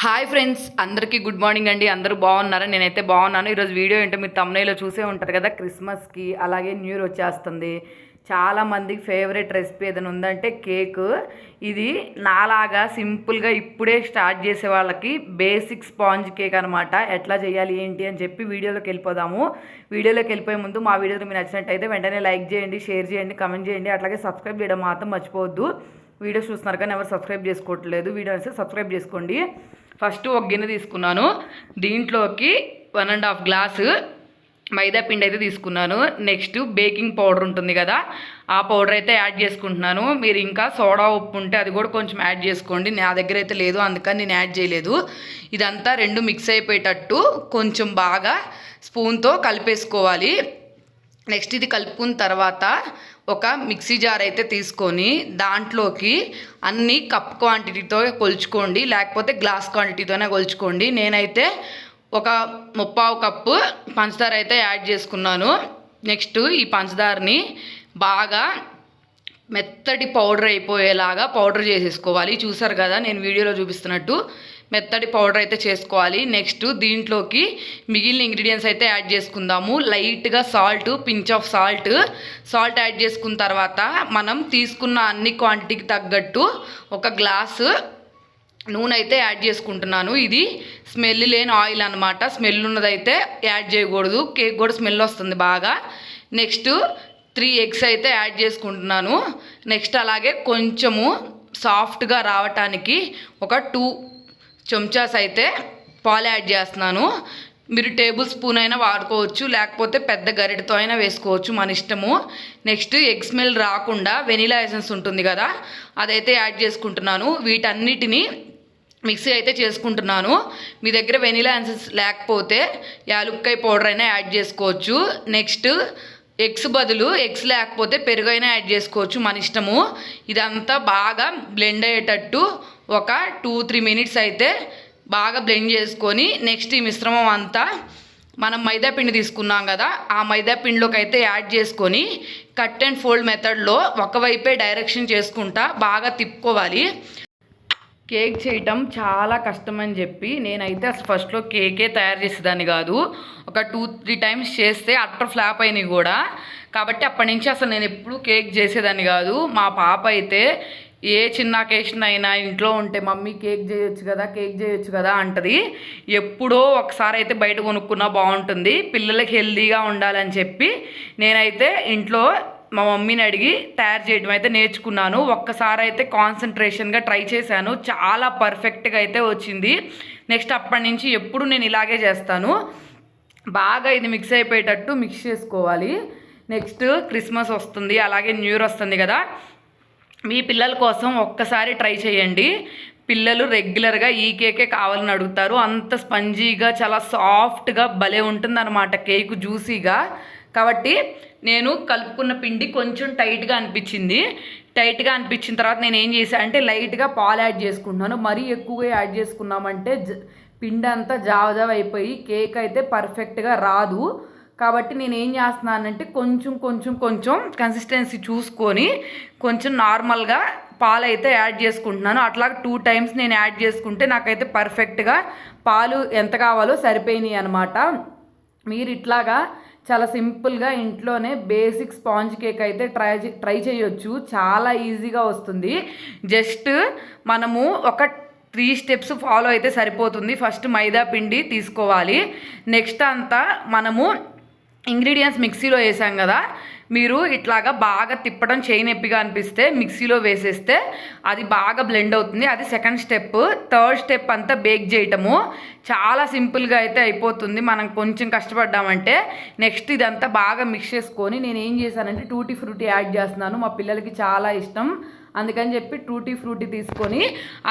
Hi friends, అందరికీ good morning అండి. అందరూ బాగున్నారా? నేనైతే బాగున్నాను. ఈరోజు వీడియో ఏంటో మీరు తమ్నైలో చూసే ఉంటారు కదా. క్రిస్మస్కి అలాగే న్యూ ఇయర్ వచ్చేస్తుంది. చాలామందికి ఫేవరెట్ రెసిపీ ఏదైనా ఉందంటే కేక్. ఇది నాలాగా సింపుల్గా ఇప్పుడే స్టార్ట్ చేసే వాళ్ళకి బేసిక్ స్పాంజ్ కేక్ అనమాట. ఎట్లా చేయాలి ఏంటి అని చెప్పి వీడియోలోకి వెళ్ళిపోదాము. వీడియోలోకి వెళ్ళిపోయే ముందు మా వీడియోకి మీరు నచ్చినట్టయితే వెంటనే లైక్ చేయండి, షేర్ చేయండి, కమెంట్ చేయండి, అట్లాగే సబ్స్క్రైబ్ చేయడం మాత్రం మర్చిపోవద్దు. వీడియోస్ చూస్తున్నారు కానీ ఎవరు సబ్స్క్రైబ్ చేసుకోవట్లేదు. వీడియో అయితే సబ్స్క్రైబ్ చేసుకోండి. ఫస్ట్ ఒక గిన్నె తీసుకున్నాను. దీంట్లోకి 1.5 గ్లాసు మైదా పిండి అయితే తీసుకున్నాను. నెక్స్ట్ బేకింగ్ పౌడర్ ఉంటుంది కదా, ఆ పౌడర్ అయితే యాడ్ చేసుకుంటున్నాను. మీరు ఇంకా సోడా ఉప్పు ఉంటే అది కూడా కొంచెం యాడ్ చేసుకోండి. నా దగ్గర అయితే లేదు, అందుకని నేను యాడ్ చేయలేదు. ఇదంతా రెండు మిక్స్ అయిపోయేటట్టు కొంచెం బాగా స్పూన్తో కలిపేసుకోవాలి. నెక్స్ట్ ఇది కలుపుకున్న తర్వాత ఒక మిక్సీ జార్ అయితే తీసుకొని దాంట్లోకి అన్ని కప్ క్వాంటిటీతో కొలుచుకోండి, లేకపోతే గ్లాస్ క్వాంటిటీతోనే కొలుచుకోండి. నేనైతే ఒక 3/4 కప్పు పంచదార అయితే యాడ్ చేసుకున్నాను. నెక్స్ట్ ఈ పంచదారని బాగా మెత్తటి పౌడర్ అయిపోయేలాగా పౌడర్ చేసేసుకోవాలి. చూసారు కదా నేను వీడియోలో చూపిస్తున్నట్టు మెత్తటి పౌడర్ అయితే చేసుకోవాలి. నెక్స్ట్ దీంట్లోకి మిగిలిన ఇంగ్రీడియంట్స్ అయితే యాడ్ చేసుకుందాము. లైట్గా salt, pinch of salt add చేసుకున్న తర్వాత మనం తీసుకున్న అన్ని క్వాంటిటీకి తగ్గట్టు ఒక గ్లాసు నూనె అయితే యాడ్ చేసుకుంటున్నాను. ఇది స్మెల్ లేని ఆయిల్ అనమాట. స్మెల్ ఉన్నదైతే యాడ్ చేయకూడదు, కేక్ కూడా స్మెల్ వస్తుంది బాగా. నెక్స్ట్ 3 ఎగ్స్ అయితే యాడ్ చేసుకుంటున్నాను. నెక్స్ట్ అలాగే కొంచెము సాఫ్ట్గా రావటానికి ఒక 2 చెంచాస్ అయితే పాలు యాడ్ చేస్తున్నాను. మీరు టేబుల్ స్పూన్ అయినా వాడుకోవచ్చు, లేకపోతే పెద్ద గరిటతో అయినా వేసుకోవచ్చు, మన ఇష్టము. నెక్స్ట్ ఎగ్ స్మెల్ రాకుండా వెనిలా ఎసెన్స్ ఉంటుంది కదా, అదైతే యాడ్ చేసుకుంటున్నాను. వీటన్నిటిని మిక్సీ అయితే చేసుకుంటున్నాను. మీ దగ్గర వెనిలా ఎసెన్స్ లేకపోతే యాలుక్కాయ పౌడర్ అయినా యాడ్ చేసుకోవచ్చు. నెక్స్ట్ ఎగ్స్ బదులు ఎగ్స్ లేకపోతే పెరుగు అయినా యాడ్ చేసుకోవచ్చు, మన ఇష్టము. ఇదంతా బాగా బ్లెండ్ అయ్యేటట్టు ఒక 2-3 మినిట్స్ అయితే బాగా బ్లెండ్ చేసుకొని నెక్స్ట్ ఈ మిశ్రమం అంతా మనం మైదా పిండి తీసుకున్నాం కదా, ఆ మైదా పిండిలోకి అయితే యాడ్ చేసుకొని కట్ అండ్ ఫోల్డ్ మెథడ్లో ఒకవైపే డైరెక్షన్ చేసుకుంటా బాగా తిప్పుకోవాలి. కేక్ చేయటం చాలా కష్టమని చెప్పి నేనైతే అసలు ఫస్ట్లో కేకే తయారు చేసేదాన్ని కాదు. ఒక 2-3 టైమ్స్ చేస్తే అట్టర్ ఫ్లాప్ అయినాయి కూడా. కాబట్టి అప్పటి నుంచి అసలు నేను ఎప్పుడూ కేక్ చేసేదాన్ని కాదు. మా పాప అయితే ఏ చిన్న అకేషన్ అయినా ఇంట్లో ఉంటే మమ్మీ కేక్ చేయొచ్చు కదా అంటది. ఎప్పుడో ఒకసారి అయితే బయట కొనుక్కున్నా బాగుంటుంది, పిల్లలకి హెల్తీగా ఉండాలని చెప్పి నేనైతే ఇంట్లో మా మమ్మీని అడిగి తయారు చేయడం అయితే నేర్చుకున్నాను. ఒక్కసారి అయితే కాన్సన్ట్రేషన్గా ట్రై చేశాను, చాలా పర్ఫెక్ట్గా అయితే వచ్చింది. నెక్స్ట్ అప్పటి నుంచి ఎప్పుడు నేను ఇలాగే చేస్తాను. బాగా ఇది మిక్స్ అయిపోయేటట్టు మిక్స్ చేసుకోవాలి. నెక్స్ట్ క్రిస్మస్ వస్తుంది, అలాగే న్యూ ఇయర్ వస్తుంది కదా, మీ పిల్లల కోసం ఒక్కసారి ట్రై చేయండి. పిల్లలు రెగ్యులర్గా ఈ కేకే కావాలని అడుగుతారు. అంత స్పంజీగా చాలా సాఫ్ట్గా భలే ఉంటుందన్నమాట కేకు, జ్యూసీగా. కాబట్టి నేను కలుపుకున్న పిండి కొంచెం టైట్గా అనిపించిన తర్వాత నేను ఏం చేశాను అంటే లైట్గా పాలు యాడ్ చేసుకుంటున్నాను. మరీ ఎక్కువగా యాడ్ చేసుకున్నామంటే పిండి అంతా జావ అయిపోయి కేక్ అయితే పర్ఫెక్ట్గా రాదు. కాబట్టి నేను ఏం చేస్తున్నానంటే కొంచెం కన్సిస్టెన్సీ చూసుకొని కొంచెం నార్మల్గా పాలు అయితే యాడ్ చేసుకుంటున్నాను. అట్లా 2 టైమ్స్ నేను యాడ్ చేసుకుంటే నాకైతే పర్ఫెక్ట్గా పాలు ఎంత కావాలో సరిపోయినాయి అనమాట. మీరు ఇట్లాగా చాలా సింపుల్గా ఇంట్లోనే బేసిక్ స్పాంజ్ కేక్ అయితే ట్రై చేయొచ్చు. చాలా ఈజీగా వస్తుంది. జస్ట్ మనము ఒక 3 స్టెప్స్ ఫాలో అయితే సరిపోతుంది. ఫస్ట్ మైదా పిండి తీసుకోవాలి. నెక్స్ట్ అంతా మనము ఇంగ్రీడియంట్స్ మిక్సీలో వేసాం కదా, మీరు ఇట్లాగా బాగా తిప్పడం చేయి నొప్పిగా అనిపిస్తే మిక్సీలో వేసేస్తే అది బాగా బ్లెండ్ అవుతుంది. అది సెకండ్ స్టెప్. థర్డ్ స్టెప్ అంతా బేక్ చేయటము. చాలా సింపుల్గా అయితే అయిపోతుంది మనం కొంచెం కష్టపడ్డామంటే. నెక్స్ట్ ఇదంతా బాగా మిక్స్ చేసుకొని నేను ఏం చేశానంటే టూటీ ఫ్రూటీ యాడ్ చేస్తున్నాను. మా పిల్లలకి చాలా ఇష్టం, అందుకని చెప్పి టూటీ ఫ్రూటీ తీసుకొని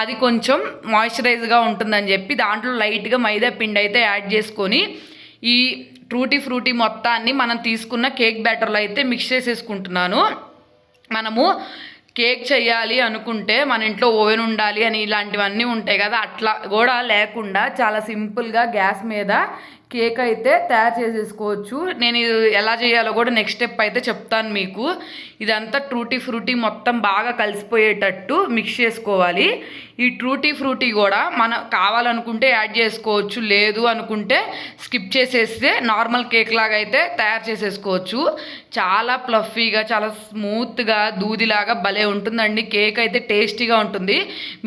అది కొంచెం మాయిశ్చరైజ్గా ఉంటుందని చెప్పి దాంట్లో లైట్గా మైదా పిండి అయితే యాడ్ చేసుకొని ఈ టూటీ ఫ్రూటీ మొత్తాన్ని మనం తీసుకున్న కేక్ బ్యాటర్లో అయితే మిక్స్ చేసేసుకుంటున్నాను. మనము కేక్ చేయాలి అనుకుంటే మన ఇంట్లో ఓవెన్ ఉండాలి అని ఇలాంటివన్నీ ఉంటాయి కదా, అట్లా కూడా లేకుండా చాలా సింపుల్గా గ్యాస్ మీద కేక్ అయితే తయారు చేసేసుకోవచ్చు. నేను ఎలా చేయాలో కూడా నెక్స్ట్ స్టెప్ అయితే చెప్తాను మీకు. ఇదంతా ట్రూటీ ఫ్రూటీ మొత్తం బాగా కలిసిపోయేటట్టు మిక్స్ చేసుకోవాలి. ఈ ట్రూటీ ఫ్రూటీ కూడా మనం కావాలనుకుంటే యాడ్ చేసుకోవచ్చు, లేదు అనుకుంటే స్కిప్ చేసేస్తే నార్మల్ కేక్ లాగా అయితే తయారు చేసేసుకోవచ్చు. చాలా ఫ్లఫీగా, చాలా స్మూత్గా, దూదిలాగా భలే ఉంటుందండి. కేక్ అయితే టేస్టీగా ఉంటుంది.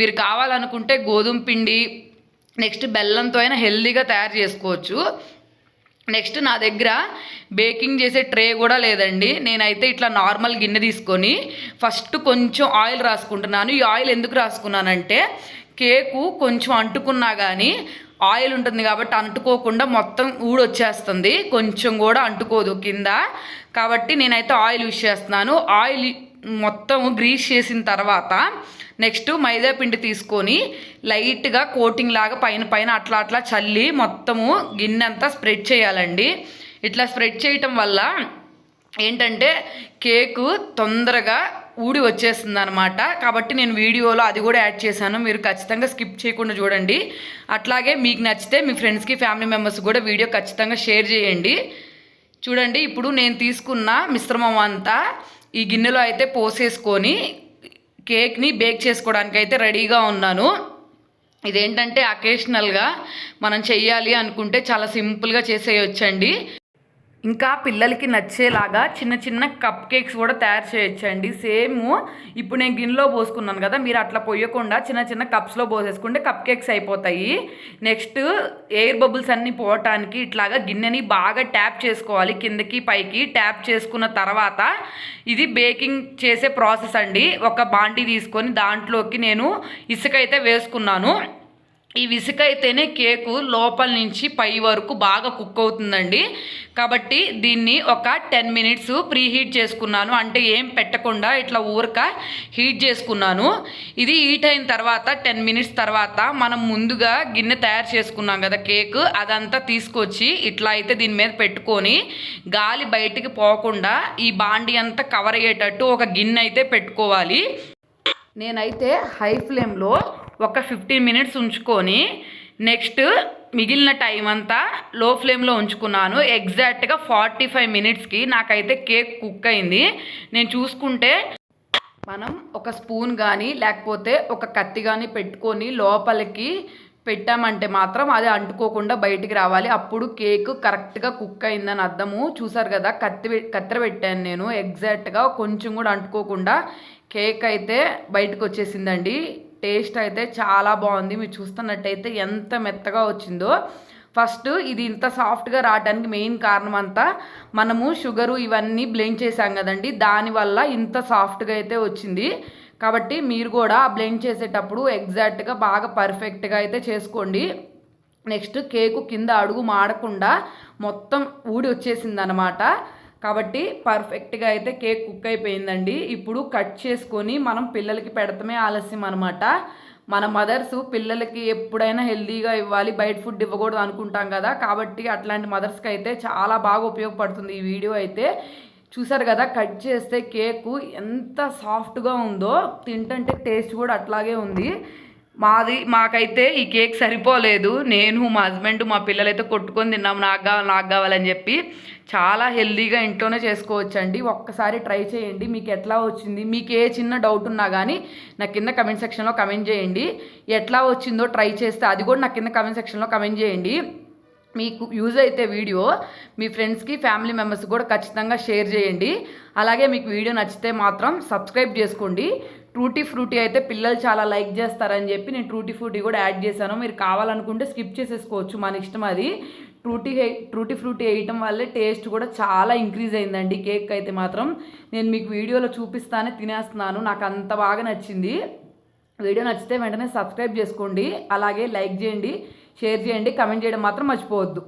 మీరు కావాలనుకుంటే గోధుమ పిండి నెక్స్ట్ బెల్లంతో అయినా హెల్దీగా తయారు చేసుకోవచ్చు. నెక్స్ట్ నా దగ్గర బేకింగ్ చేసే ట్రే కూడా లేదండి. నేనైతే ఇట్లా నార్మల్ గిన్నె తీసుకొని ఫస్ట్ కొంచెం ఆయిల్ రాసుకుంటున్నాను. ఈ ఆయిల్ ఎందుకు రాసుకున్నానంటే కేకు కొంచెం అంటుకున్నా కానీ ఆయిల్ ఉంటుంది కాబట్టి అంటుకోకుండా మొత్తం ఊడొచ్చేస్తుంది, కొంచెం కూడా అంటుకోదు కింద. కాబట్టి నేనైతే ఆయిల్ యూజ్ చేస్తున్నాను. ఆయిల్ మొత్తం గ్రీస్ చేసిన తర్వాత నెక్స్ట్ మైదా పిండి తీసుకొని లైట్గా కోటింగ్ లాగా పైన అట్లా చల్లి మొత్తము గిన్నె అంతా స్ప్రెడ్ చేయాలండి. ఇట్లా స్ప్రెడ్ చేయటం వల్ల ఏంటంటే కేకు తొందరగా ఊడి వచ్చేస్తుంది అనమాట. కాబట్టి నేను వీడియోలో అది కూడా యాడ్ చేశాను, మీరు ఖచ్చితంగా స్కిప్ చేయకుండా చూడండి. అట్లాగే మీకు నచ్చితే మీ ఫ్రెండ్స్కి, ఫ్యామిలీ మెంబర్స్ కూడా వీడియో ఖచ్చితంగా షేర్ చేయండి. చూడండి, ఇప్పుడు నేను తీసుకున్న మిశ్రమం అంతా ఈ గిన్నెలో అయితే పోసేసుకొని కేక్ని బేక్ చేసుకోవడానికి అయితే రెడీగా ఉన్నాను. ఇదేంటంటే అకేషనల్గా మనం చెయ్యాలి అనుకుంటే చాలా సింపుల్గా చేసేయొచ్చండి. ఇంకా పిల్లలకి నచ్చేలాగా చిన్న చిన్న కప్ కేక్స్ కూడా తయారు చేయొచ్చండి. సేమ్ ఇప్పుడు నేను గిన్నెలో పోసుకున్నాను కదా, మీరు అట్లా పోయకుండా చిన్న చిన్న కప్స్లో పోసేసుకుంటే కప్ కేక్స్ అయిపోతాయి. నెక్స్ట్ ఎయిర్ బబుల్స్ అన్నీ పోవటానికి ఇట్లాగా గిన్నెని బాగా ట్యాప్ చేసుకోవాలి, కిందకి పైకి ట్యాప్ చేసుకున్న తర్వాత ఇది బేకింగ్ చేసే ప్రాసెస్ అండి. ఒక బాండీ తీసుకొని దాంట్లోకి నేను ఇసుక అయితే వేసుకున్నాను. ఈ ఇసుక అయితేనే కేకు లోపల నుంచి పై వరకు బాగా కుక్ అవుతుందండి. కాబట్టి దీన్ని ఒక 10 మినిట్స్ ప్రీ హీట్ చేసుకున్నాను. అంటే ఏం పెట్టకుండా ఇట్లా ఊరక హీట్ చేసుకున్నాను. ఇది హీట్ అయిన తర్వాత 10 మినిట్స్ తర్వాత మనం ముందుగా గిన్నె తయారు చేసుకున్నాం కదా కేక్, అదంతా తీసుకొచ్చి ఇట్లా అయితే దీని మీద పెట్టుకొని గాలి బయటికి పోకుండా ఈ బాండీ అంతా కవర్ అయ్యేటట్టు ఒక గిన్నె అయితే పెట్టుకోవాలి. నేనైతే హై ఫ్లేమ్లో ఒక 15 మినిట్స్ ఉంచుకొని నెక్స్ట్ మిగిలిన టైం అంతా లో ఫ్లేమ్లో ఉంచుకున్నాను. ఎగ్జాక్ట్గా 45 మినిట్స్కి నాకైతే కేక్ కుక్ అయింది. నేను చూసుకుంటే మనం ఒక స్పూన్ కానీ లేకపోతే ఒక కత్తి కానీ పెట్టుకొని లోపలికి పెట్టామంటే మాత్రం అది అంటుకోకుండా బయటికి రావాలి. అప్పుడు కేక్ కరెక్ట్గా కుక్ అయిందని అర్థము. చూసారు కదా, కత్తెర పెట్టాను నేను. ఎగ్జాక్ట్గా కొంచెం కూడా అంటుకోకుండా కేక్ అయితే బయటకు వచ్చేసిందండి. టేస్ట్ అయితే చాలా బాగుంది. మీరు చూస్తున్నట్టయితే ఎంత మెత్తగా వచ్చిందో. ఫస్ట్ ఇది ఇంత సాఫ్ట్గా రావడానికి మెయిన్ కారణం అంతా మనము షుగరు ఇవన్నీ బ్లెండ్ చేసాం కదండి, దానివల్ల ఇంత సాఫ్ట్గా అయితే వచ్చింది. కాబట్టి మీరు కూడా బ్లెండ్ చేసేటప్పుడు ఎగ్జాక్ట్గా బాగా పర్ఫెక్ట్గా అయితే చేసుకోండి. నెక్స్ట్ కేకు కింద అడుగు మాడకుండా మొత్తం ఊడి వచ్చేసింది అనమాట. కాబట్టి పర్ఫెక్ట్గా అయితే కేక్ కుక్ అయిపోయిందండి. ఇప్పుడు కట్ చేసుకొని మనం పిల్లలకి పెడతామే ఆలస్యం అనమాట. మన మదర్స్ పిల్లలకి ఎప్పుడైనా హెల్తీగా ఇవ్వాలి, బయట ఫుడ్ ఇవ్వకూడదు అనుకుంటాం కదా. కాబట్టి అట్లాంటి మదర్స్కి అయితే చాలా బాగా ఉపయోగపడుతుంది ఈ వీడియో అయితే. చూసారు కదా, కట్ చేస్తే కేకు ఎంత సాఫ్ట్గా ఉందో, తింటుంటే టేస్ట్ కూడా అట్లాగే ఉంది. మాకైతే ఈ కేక్ సరిపోలేదు. నేను, మా హస్బెండ్, మా పిల్లలైతే కొట్టుకొని తిన్నాం నాకు కావాలని చెప్పి. చాలా హెల్తీగా ఇంట్లోనే చేసుకోవచ్చండి. ఒక్కసారి ట్రై చేయండి. మీకు ఎట్లా వచ్చింది, మీకు ఏ చిన్న డౌట్ ఉన్నా కానీ నా కింద కమెంట్ సెక్షన్లో కమెంట్ చేయండి. ఎట్లా వచ్చిందో ట్రై చేస్తే అది కూడా నా కింద కమెంట్ సెక్షన్లో కమెంట్ చేయండి. మీకు యూజ్ అయితే వీడియో మీ ఫ్రెండ్స్కి, ఫ్యామిలీ మెంబర్స్కి కూడా ఖచ్చితంగా షేర్ చేయండి. అలాగే మీకు వీడియో నచ్చితే మాత్రం సబ్స్క్రైబ్ చేసుకోండి. ట్రూటీ ఫ్రూటీ అయితే పిల్లలు చాలా లైక్ చేస్తారని చెప్పి నేను ట్రూటీ ఫ్రూటీ కూడా యాడ్ చేశాను. మీరు కావాలనుకుంటే స్కిప్ చేసేసుకోవచ్చు, మన ఇష్టం అది. ట్రూటీ ఫ్రూటీ వేయటం వల్లే టేస్ట్ కూడా చాలా ఇంక్రీజ్ అయిందండి కేక్ అయితే మాత్రం. నేను మీకు వీడియోలో చూపిస్తానే తినేస్తున్నాను, నాకు అంత బాగా నచ్చింది. వీడియో నచ్చితే వెంటనే సబ్స్క్రైబ్ చేసుకోండి. అలాగే లైక్ చేయండి, షేర్ చేయండి, కమెంట్ చేయడం మాత్రం మర్చిపోవద్దు.